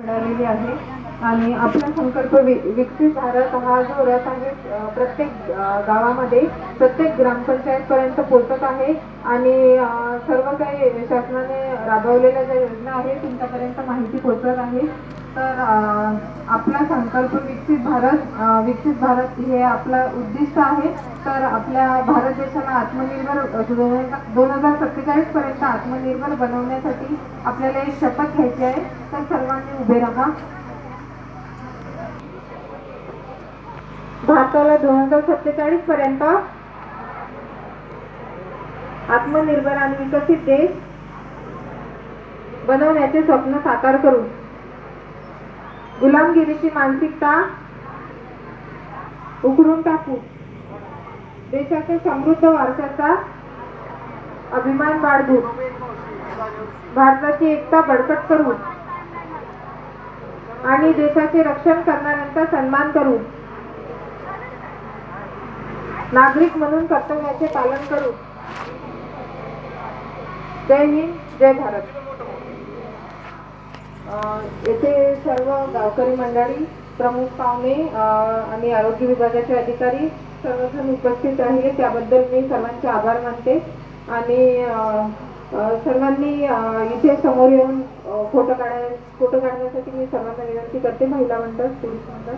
मिळालेली आहे आणि आपला संकल्प विकसित भारत हा जो रथ आहे प्रत्येक गावामध्ये प्रत्येक ग्रामपंचायत पर्यंत पोहोचत आहे आणि सर्व काही शासनाने राबवलेल्या ज्या योजना आहेत तुमच्यापर्यंत माहिती पोहोचत आहे। तर आपला संकल्प विकसित भारत हे आपला उद्दिष्ट आहे। तर आपल्या भारत देशाला आत्मनिर्भर 2047 पर्यंत आत्मनिर्भर बनवण्यासाठी आपल्याला एक शपथ घ्यायची आहे। तर सर्वांनी उभे राहा। भारताला 2047 पर्यंत आत्मनिर्भर आणि विकसित देश बनवण्याचे स्वप्न साकार करू। गुलामगिरीची मानसिकता उखडून टाकू। देशाच्या समृद्ध वारशाचा अभिमान बाळगू। भारताची एकता बळकट करू आणि देशाचे रक्षण करणाऱ्यांचा सन्मान करू। नागरिक म्हणून कर्तव्याचे पालन करू। जय हिंद, जय भारत। येथे सर्व गावकरी मंडळी, प्रमुख पाहुणे आणि आरोग्य विभागाचे अधिकारी सर्वजण उपस्थित राहिले त्याबद्दल मी सर्वांचे आभार मानते आणि सर्वांनी इथे समोर येऊन फोटो काढण्यासाठी मी सर्वांना विनंती करते। महिला मंडळ, पुरुष मंडळ।